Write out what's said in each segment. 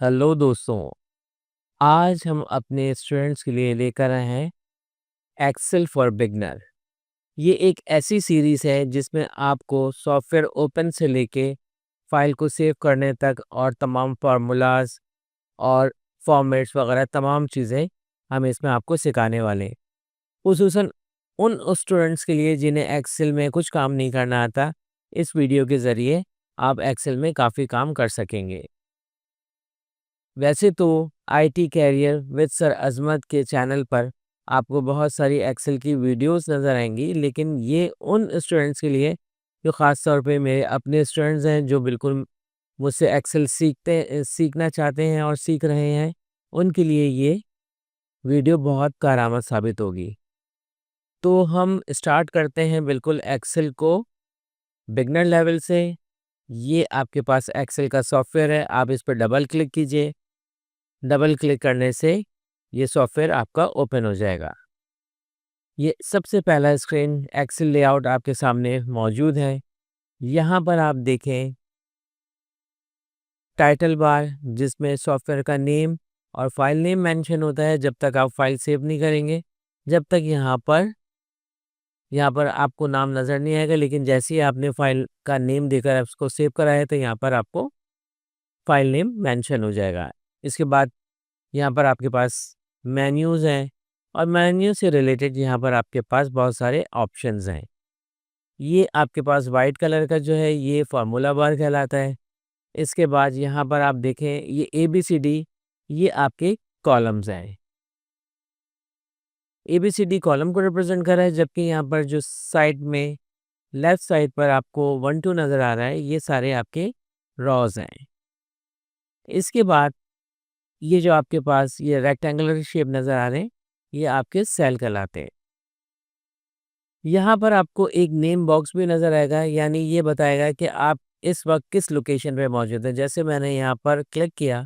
Hello दोस्तों, आज हम अपने स्टूडेंट्स के लिए लेकर आए हैं एक्सेल फॉर बिगनर। ये एक ऐसी सीरीज़ है जिसमें आपको सॉफ्टवेयर ओपन से लेके फाइल को सेव करने तक और तमाम फार्मूलाज और फॉर्मेट्स वगैरह तमाम चीज़ें हम इसमें आपको सिखाने वाले हैं। खुसूसन उन स्टूडेंट्स के लिए जिन्हें एक्सेल में कुछ काम नहीं करना आता, इस वीडियो के ज़रिए आप एक्सेल में काफ़ी काम कर सकेंगे। वैसे तो आईटी कैरियर विद सर अज़मत के चैनल पर आपको बहुत सारी एक्सेल की वीडियोस नज़र आएँगी, लेकिन ये उन स्टूडेंट्स के लिए जो ख़ास तौर पे मेरे अपने स्टूडेंट्स हैं, जो बिल्कुल मुझसे एक्सेल सीखना चाहते हैं और सीख रहे हैं, उनके लिए ये वीडियो बहुत कारआमद साबित होगी। तो हम स्टार्ट करते हैं बिल्कुल एक्सेल को बिगिनर लेवल से। ये आपके पास एक्सेल का सॉफ्टवेयर है, आप इस पर डबल क्लिक कीजिए। डबल क्लिक करने से ये सॉफ्टवेयर आपका ओपन हो जाएगा। ये सबसे पहला स्क्रीन एक्सेल लेआउट आपके सामने मौजूद है। यहाँ पर आप देखें टाइटल बार, जिसमें सॉफ्टवेयर का नेम और फाइल नेम मेंशन होता है जब तक आप फाइल सेव नहीं करेंगे। जब तक यहाँ पर आपको नाम नज़र नहीं आएगा, लेकिन जैसे ही आपने फाइल का नेम देकर उसको सेव करा है तो यहाँ पर आपको फाइल नेम मेंशन हो जाएगा। इसके बाद यहाँ पर आपके पास मेन्यूज़ हैं और मेन्यू से रिलेटेड यहाँ पर आपके पास बहुत सारे ऑप्शंस हैं। ये आपके पास वाइट कलर का जो है ये फार्मूला बार कहलाता है। इसके बाद यहाँ पर आप देखें ये ABCD, ये आपके कॉलम्स हैं। ABCD कॉलम को रिप्रेजेंट कर रहा है, जबकि यहाँ पर जो साइड में लेफ्ट साइड पर आपको 1 2 नज़र आ रहा है, ये सारे आपके रॉज़ हैं। इसके बाद ये जो आपके पास ये रेक्टेंगुलर शेप नज़र आ रहे हैं, ये आपके सेल कहलाते हैं। यहाँ पर आपको एक नेम बॉक्स भी नज़र आएगा, यानी ये बताएगा कि आप इस वक्त किस लोकेशन पे मौजूद हैं। जैसे मैंने यहाँ पर क्लिक किया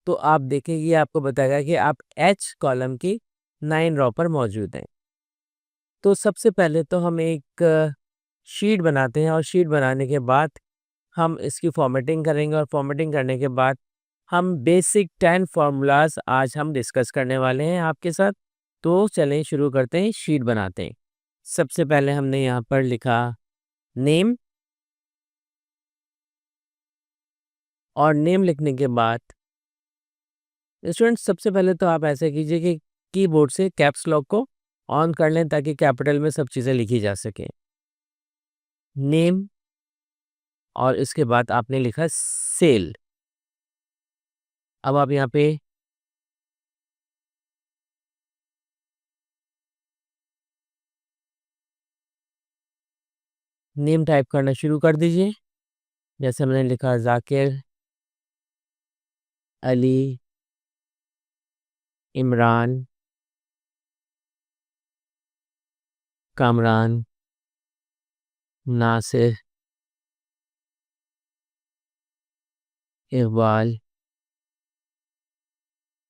तो आप देखें ये आपको बताएगा कि आप H कॉलम की 9 रो पर मौजूद हैं। तो सबसे पहले तो हम एक शीट बनाते हैं और शीट बनाने के बाद हम इसकी फॉर्मेटिंग करेंगे और फॉर्मेटिंग करने के बाद हम बेसिक 10 फार्मूलाज आज हम डिस्कस करने वाले हैं आपके साथ। तो चलें शुरू करते हैं, शीट बनाते हैं। सबसे पहले हमने यहाँ पर लिखा नेम, और नेम लिखने के बाद स्टूडेंट्स सबसे पहले तो आप ऐसे कीजिए कि कीबोर्ड से कैप्स लॉक को ऑन कर लें ताकि कैपिटल में सब चीज़ें लिखी जा सकें। नेम, और इसके बाद आपने लिखा सेल। अब आप यहाँ पे नेम टाइप करना शुरू कर दीजिए। जैसे हमने लिखा जाकिर, अली, इमरान, कामरान, नासिर, इकबाल,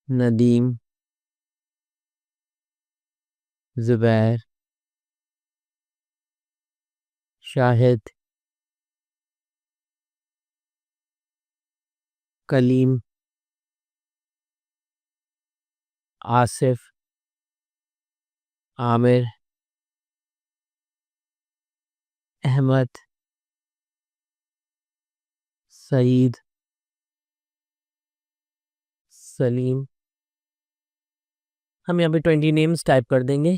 नदीम, ज़ुबैर, शाहिद, कलीम, आसिफ, आमिर, अहमद, सईद, सलीम। हम यहाँ पे 20 नेम्स टाइप कर देंगे।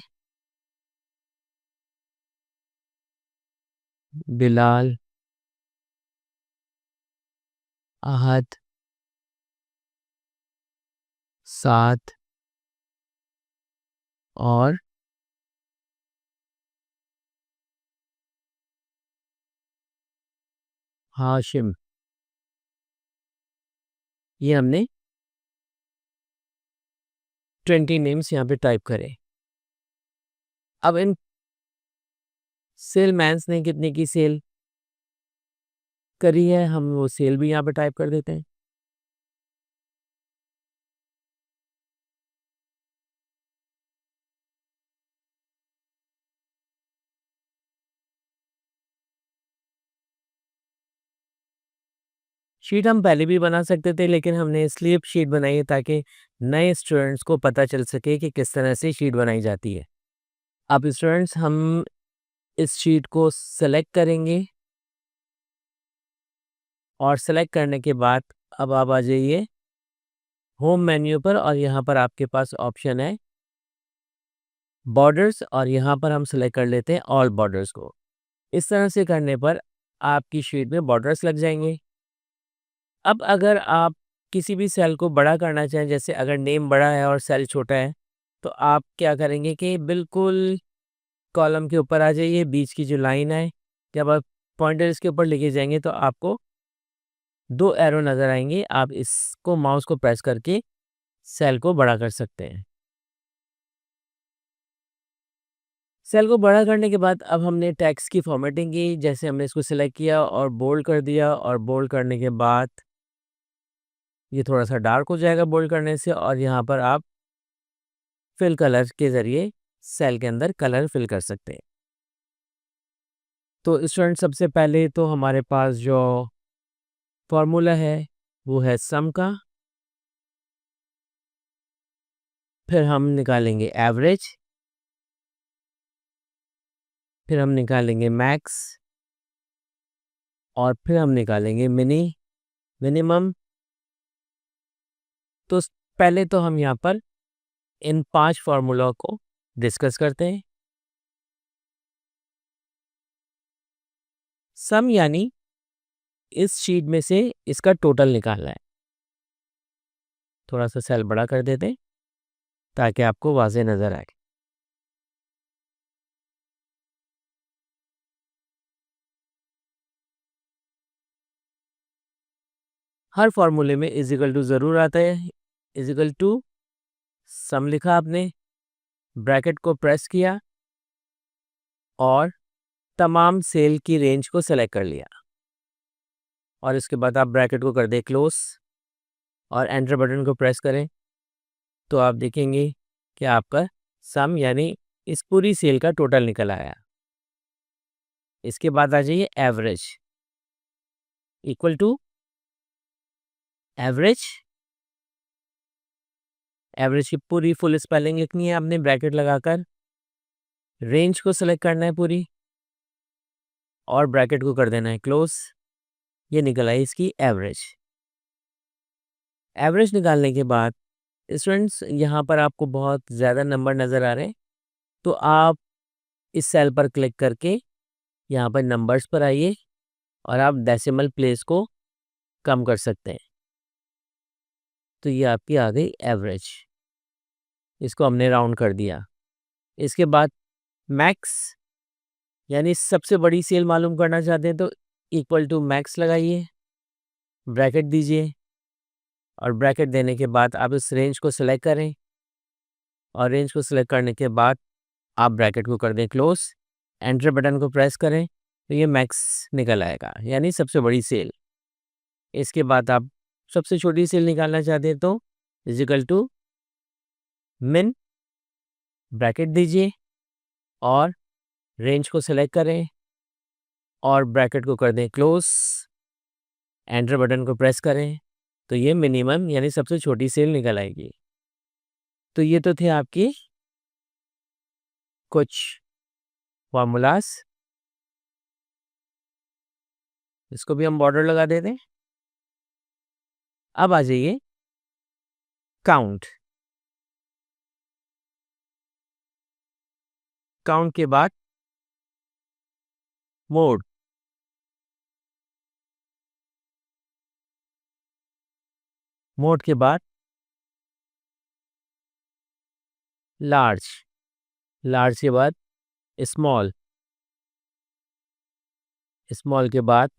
बिलाल, अहद, साद और हाशिम। ये हमने 20 नेम्स यहाँ पे टाइप करें। अब इन सेलमैन्स ने कितने की सेल करी है, हम वो सेल भी यहाँ पे टाइप कर देते हैं। शीट हम पहले भी बना सकते थे, लेकिन हमने इसलिए शीट बनाई है ताकि नए स्टूडेंट्स को पता चल सके कि किस तरह से शीट बनाई जाती है। अब स्टूडेंट्स, हम इस शीट को सेलेक्ट करेंगे और सेलेक्ट करने के बाद अब आप आ जाइए होम मेन्यू पर, और यहाँ पर आपके पास ऑप्शन है बॉर्डर्स, और यहाँ पर हम सेलेक्ट कर लेते हैं ऑल बॉर्डर्स को। इस तरह से करने पर आपकी शीट में बॉर्डर्स लग जाएंगे। अब अगर आप किसी भी सेल को बड़ा करना चाहें, जैसे अगर नेम बड़ा है और सेल छोटा है, तो आप क्या करेंगे कि बिल्कुल कॉलम के ऊपर आ जाइए, बीच की जो लाइन है, जब आप पॉइंटर इसके ऊपर लेके जाएंगे तो आपको 2 एरो नज़र आएंगे। आप इसको माउस को प्रेस करके सेल को बड़ा कर सकते हैं। सेल को बड़ा करने के बाद अब हमने टेक्स्ट की फॉर्मेटिंग की, जैसे हमने इसको सिलेक्ट किया और बोल्ड कर दिया, और बोल्ड करने के बाद ये थोड़ा सा डार्क हो जाएगा बोल्ड करने से, और यहाँ पर आप फिल कलर के ज़रिए सेल के अंदर कलर फिल कर सकते हैं। तो स्टूडेंट, सबसे पहले तो हमारे पास जो फॉर्मूला है वो है सम का, फिर हम निकालेंगे एवरेज, फिर हम निकालेंगे मैक्स, और फिर हम निकालेंगे मिनिमम। तो पहले तो हम यहाँ पर इन 5 फार्मूला को डिस्कस करते हैं। सम यानी इस शीट में से इसका टोटल निकालना है। थोड़ा सा सेल बड़ा कर देते हैं ताकि आपको वाज़ेह नज़र आए। हर फार्मूले में इज इक्वल टू ज़रूर आता है। इज इक्वल टू सम लिखा आपने, ब्रैकेट को प्रेस किया और तमाम सेल की रेंज को सेलेक्ट कर लिया, और इसके बाद आप ब्रैकेट को कर दें क्लोज और एंटर बटन को प्रेस करें, तो आप देखेंगे कि आपका सम यानी इस पूरी सेल का टोटल निकल आया। इसके बाद आ जाइए average, equal to average. Average की पूरी फुल स्पेलिंग लिखनी है आपने ब्रैकेट लगाकर, रेंज को सेलेक्ट करना है पूरी, और ब्रैकेट को कर देना है क्लोज। ये निकल आई इसकी एवरेज। एवरेज निकालने के बाद स्टूडेंट्स, यहाँ पर आपको बहुत ज़्यादा नंबर नज़र आ रहे हैं, तो आप इस सेल पर क्लिक करके यहाँ पर नंबर्स पर आइए और आप डेसिमल प्लेस को कम कर सकते हैं। तो ये आपकी आ गई एवरेज, इसको हमने राउंड कर दिया। इसके बाद मैक्स यानी सबसे बड़ी सेल मालूम करना चाहते हैं, तो इक्वल टू मैक्स लगाइए, ब्रैकेट दीजिए, और ब्रैकेट देने के बाद आप इस रेंज को सिलेक्ट करें, और रेंज को सिलेक्ट करने के बाद आप ब्रैकेट को कर दें क्लोज, एंटर बटन को प्रेस करें, तो ये मैक्स निकल आएगा यानी सबसे बड़ी सेल। इसके बाद आप सबसे छोटी सेल निकालना चाहते हैं तो इज इक्वल टू मिन, ब्रैकेट दीजिए और रेंज को सिलेक्ट करें और ब्रैकेट को कर दें क्लोज, एंटर बटन को प्रेस करें, तो ये मिनिमम यानी सबसे छोटी सेल निकल आएगी। तो ये तो थे आपकी कुछ फार्मूलाज। इसको भी हम बॉर्डर लगा देते हैं। अब आ जाइए काउंट। काउंट के बाद मोड, मोड के बाद लार्ज, लार्ज के बाद स्मॉल, स्मॉल के बाद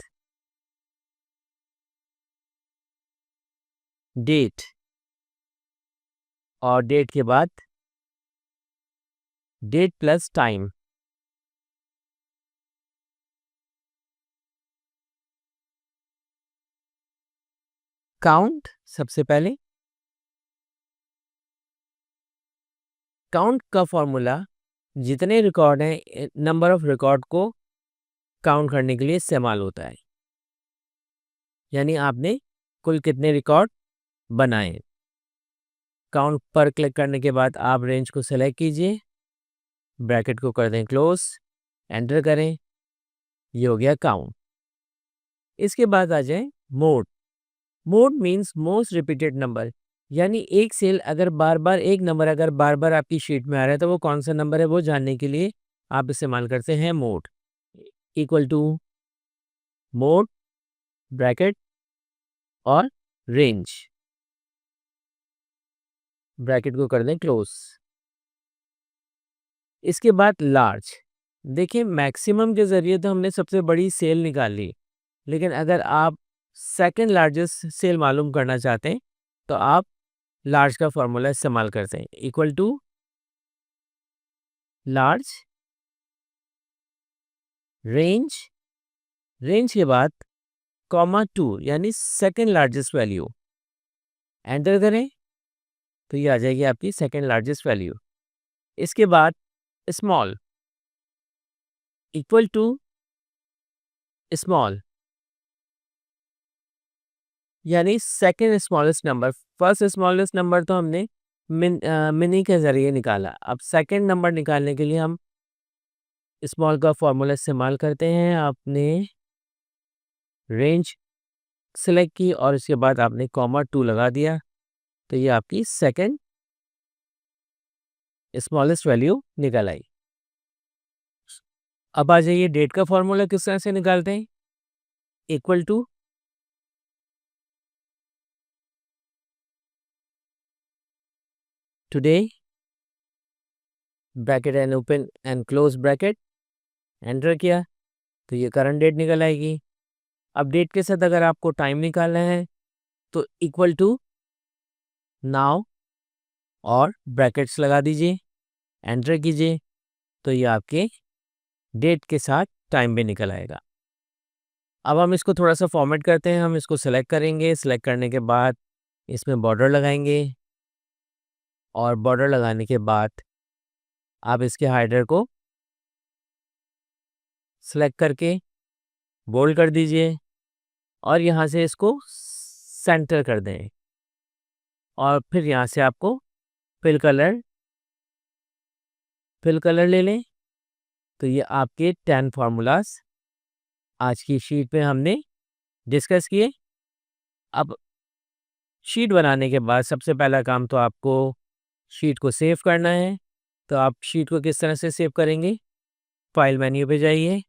डेट, और डेट के बाद डेट प्लस टाइम। काउंट सबसे पहले, काउंट का फॉर्मूला जितने रिकॉर्ड हैं नंबर ऑफ रिकॉर्ड को काउंट करने के लिए इस्तेमाल होता है। यानी आपने कुल कितने रिकॉर्ड बनाए। काउंट पर क्लिक करने के बाद आप रेंज को सेलेक्ट कीजिए, ब्रैकेट को कर दें क्लोज, एंटर करें, ये हो गया काउंट। इसके बाद आ जाए mode. Mode means most repeated number, यानी एक सेल अगर बार बार एक नंबर अगर बार बार आपकी शीट में आ रहा है तो वो कौन सा नंबर है वो जानने के लिए आप इस्तेमाल करते हैं mode. Equal to mode, bracket और रेंज, ब्रैकेट को कर दें क्लोज। इसके बाद लार्ज। देखिए मैक्सिमम के ज़रिए तो हमने सबसे बड़ी सेल निकाल ली, लेकिन अगर आप सेकंड लार्जेस्ट सेल मालूम करना चाहते हैं तो आप लार्ज का फॉर्मूला इस्तेमाल करते हैं। Equal to large, range, range के बाद कॉमा 2 यानी सेकंड लार्जेस्ट वैल्यू, एंटर करें तो ये आ जाएगी आपकी सेकंड लार्जेस्ट वैल्यू। इसके बाद स्मॉल, इक्वल टू स्मॉल यानी second smallest number. First smallest number तो हमने मिनी के ज़रिए निकाला, अब सेकंड नंबर निकालने के लिए हम स्मॉल का फॉर्मूला इस्तेमाल करते हैं। आपने रेंज सेलेक्ट की और इसके बाद आपने कॉमा 2 लगा दिया तो ये आपकी सेकंड स्मॉलेस्ट वैल्यू निकल आई। अब आ जाइए डेट का फॉर्मूला किस तरह से निकालते हैं। Equal to today, bracket and open and close bracket, enter किया तो ये करंट डेट निकल आएगी। अब डेट के साथ अगर आपको टाइम निकालना है तो इक्वल टू नाउ और ब्रैकेट्स लगा दीजिए, एंटर कीजिए तो ये आपके डेट के साथ टाइम भी निकल आएगा। अब हम इसको थोड़ा सा फॉर्मेट करते हैं। हम इसको सेलेक्ट करेंगे, सेलेक्ट करने के बाद इसमें बॉर्डर लगाएंगे और बॉर्डर लगाने के बाद आप इसके हाइडर को सेलेक्ट करके बोल्ड कर दीजिए और यहाँ से इसको सेंटर कर दें और फिर यहाँ से आपको फिल कलर ले लें। तो ये आपके 10 फार्मूलाज आज की शीट पे हमने डिस्कस किए। अब शीट बनाने के बाद सबसे पहला काम तो आपको शीट को सेव करना है। तो आप शीट को किस तरह से सेव करेंगे, फाइल मेन्यू पे जाइए,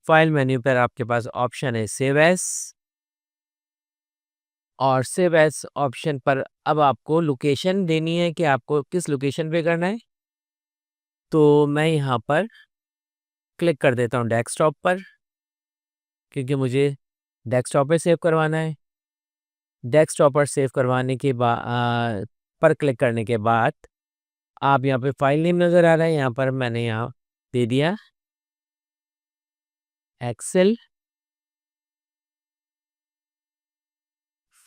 फाइल मेन्यू पर आपके पास ऑप्शन है सेव एज और सेव एज ऑप्शन पर अब आपको लोकेशन देनी है कि आपको किस लोकेशन पे करना है। तो मैं यहाँ पर क्लिक कर देता हूँ डेस्कटॉप पर क्योंकि मुझे डेस्कटॉप पे सेव करवाना है। डेस्कटॉप पर सेव करवाने के बाद पर क्लिक करने के बाद आप यहाँ पे फाइल नेम नज़र आ रहा है, यहाँ पर मैंने यहाँ दे दिया एक्सेल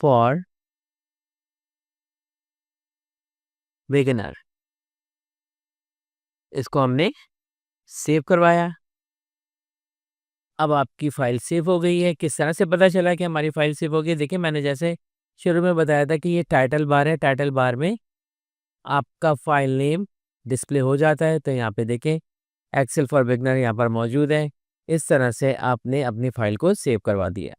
फॉर बिगिनर। इसको हमने सेव करवाया। अब आपकी फ़ाइल सेव हो गई है। किस तरह से पता चला कि हमारी फ़ाइल सेव हो गई है? देखिए मैंने जैसे शुरू में बताया था कि ये टाइटल बार है, टाइटल बार में आपका फ़ाइल नेम डिस्प्ले हो जाता है। तो यहाँ पे देखें एक्सेल फॉर बिगिनर यहाँ पर मौजूद है। इस तरह से आपने अपनी फ़ाइल को सेव करवा दिया।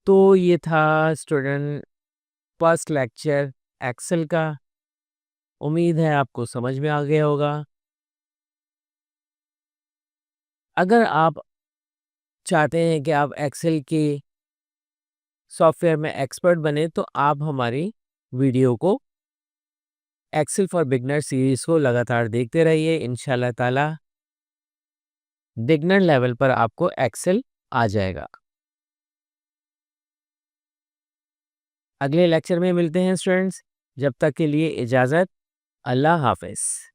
तो ये था स्टूडेंट फर्स्ट लेक्चर एक्सेल का। उम्मीद है आपको समझ में आ गया होगा। अगर आप चाहते हैं कि आप एक्सेल के सॉफ्टवेयर में एक्सपर्ट बने तो आप हमारी वीडियो को एक्सेल फॉर बिगनर सीरीज़ को लगातार देखते रहिए। इंशाल्लाह ताला बिगनर लेवल पर आपको एक्सेल आ जाएगा। अगले लेक्चर में मिलते हैं स्टूडेंट्स। जब तक के लिए इजाज़त। अल्लाह हाफ़िज़।